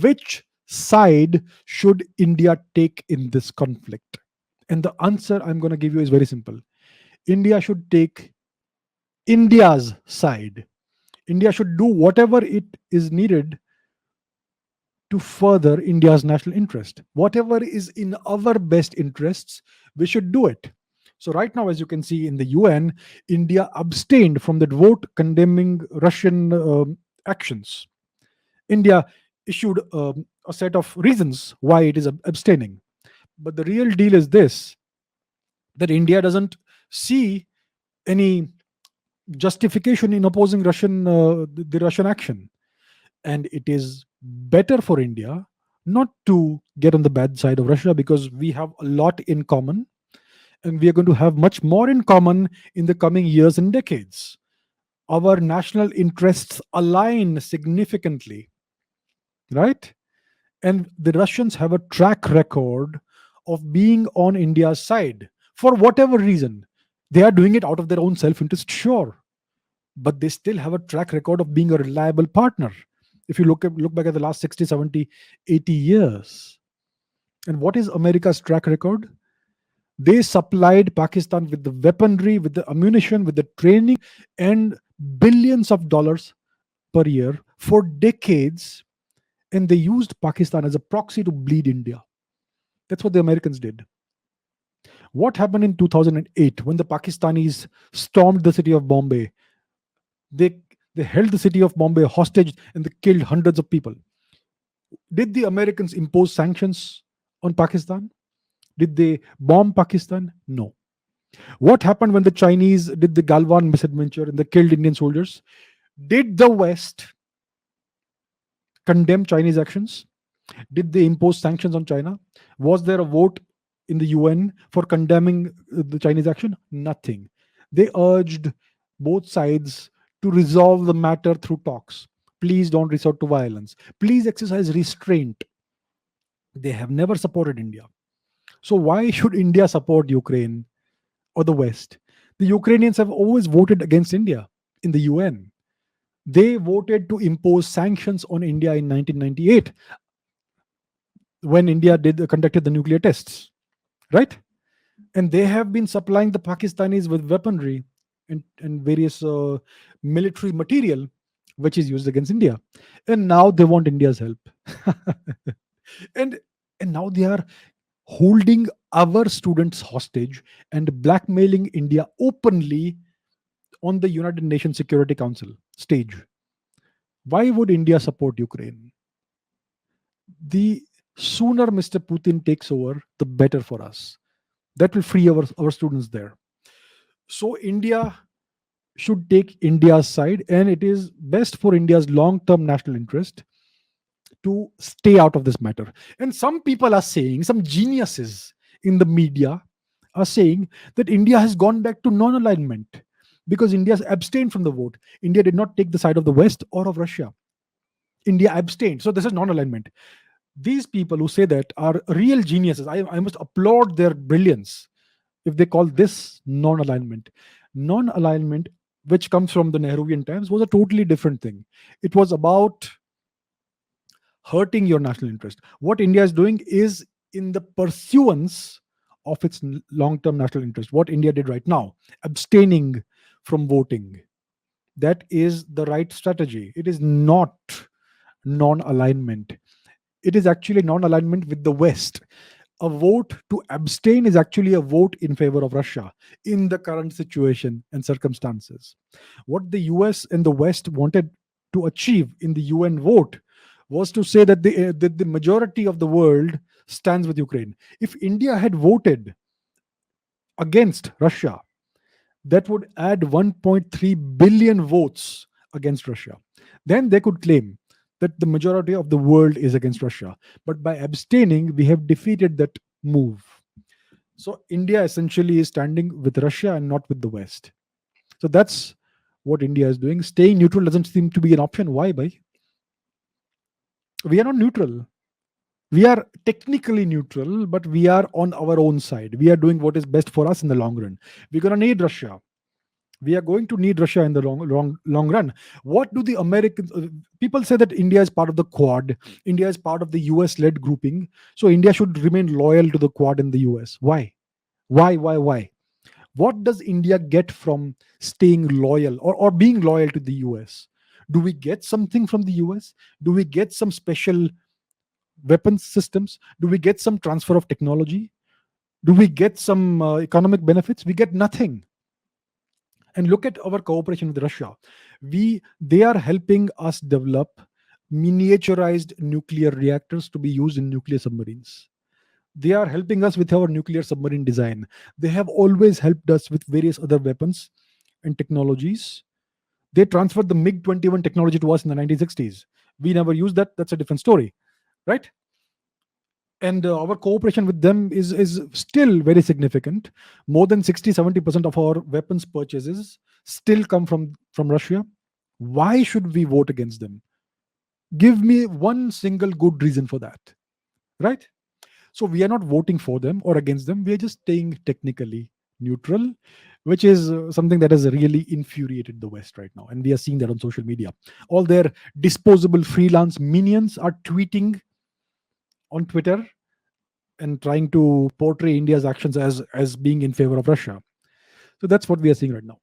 which side should India take in this conflict? And the answer I'm going to give you is very simple. India should take India's side. India should do whatever it is needed to further India's national interest. Whatever is in our best interests, we should do it. So, right now, as you can see in the UN, India abstained from that vote condemning Russian actions. India issued a set of reasons why it is abstaining. But the real deal is this, that India doesn't see any justification in opposing the Russian action. And it is better for India not to get on the bad side of Russia, because we have a lot in common, and we are going to have much more in common in the coming years and decades. Our national interests align significantly, right? And the Russians have a track record of being on India's side for whatever reason. They are doing it out of their own self interest, sure, but they still have a track record of being a reliable partner. If you look back at the last 60, 70, 80 years. And what is America's track record? They supplied Pakistan with the weaponry, with the ammunition, with the training, and billions of dollars per year for decades. And they used Pakistan as a proxy to bleed India. That's what the Americans did. What happened in 2008 when the Pakistanis stormed the city of Bombay? They held the city of Bombay hostage and they killed hundreds of people. Did the Americans impose sanctions on Pakistan? Did they bomb Pakistan? No. What happened when the Chinese did the Galwan misadventure and they killed Indian soldiers? Did the West condemn Chinese actions? Did they impose sanctions on China? Was there a vote in the UN for condemning the Chinese action? Nothing. They urged both sides to resolve the matter through talks. Please don't resort to violence. Please exercise restraint. They have never supported India. So why should India support Ukraine or the West? The Ukrainians have always voted against India in the UN. They voted to impose sanctions on India in 1998 when India conducted the nuclear tests, right? And they have been supplying the Pakistanis with weaponry and various military material which is used against India. And now they want India's help. and now they are holding our students hostage and blackmailing India openly on the United Nations Security Council stage. Why would India support Ukraine? The sooner Mr. Putin takes over, the better for us. That will free our students there. So India should take India's side, and it is best for India's long-term national interest to stay out of this matter. And some people are saying, some geniuses in the media are saying that India has gone back to non-alignment because India has abstained from the vote. India did not take the side of the West or of Russia. India abstained. So this is non-alignment. These people who say that are real geniuses. I must applaud their brilliance if they call this non-alignment. Non-alignment, which comes from the Nehruvian times, was a totally different thing. It was about hurting your national interest. What India is doing is in the pursuance of its long-term national interest. What India did right now, abstaining from voting, that is the right strategy. It is not non-alignment. It is actually non-alignment with the West. A vote to abstain is actually a vote in favor of Russia in the current situation and circumstances. What the US and the West wanted to achieve in the UN vote was to say that the majority of the world stands with Ukraine. If India had voted against Russia, that would add 1.3 billion votes against Russia. Then they could claim that the majority of the world is against Russia. But by abstaining, we have defeated that move. So India essentially is standing with Russia and not with the West. So that's what India is doing. Staying neutral doesn't seem to be an option. Why, bhai? We are not neutral. We are technically neutral, but we are on our own side. We are doing what is best for us in the long run. We're going to need Russia. We are going to need Russia in the long run. What do the Americans? People say that India is part of the Quad. India is part of the US-led grouping, so India should remain loyal to the Quad and the US. Why? Why? What does India get from staying loyal or being loyal to the US? Do we get something from the US? Do we get some special weapons systems? Do we get some transfer of technology? Do we get some economic benefits? We get nothing. And look at our cooperation with Russia. They are helping us develop miniaturized nuclear reactors to be used in nuclear submarines. They are helping us with our nuclear submarine design. They have always helped us with various other weapons and technologies. They transferred the MiG 21 technology to us in the 1960s. We never used that. That's a different story, right? And our cooperation with them is still very significant. More than 60-70% of our weapons purchases still come from Russia. Why should we vote against them? Give me one single good reason for that, right? So we are not voting for them or against them. We are just staying technically neutral, which is something that has really infuriated the West right now. And we are seeing that on social media. All their disposable freelance minions are tweeting on Twitter and trying to portray India's actions as being in favor of Russia. So that's what we are seeing right now.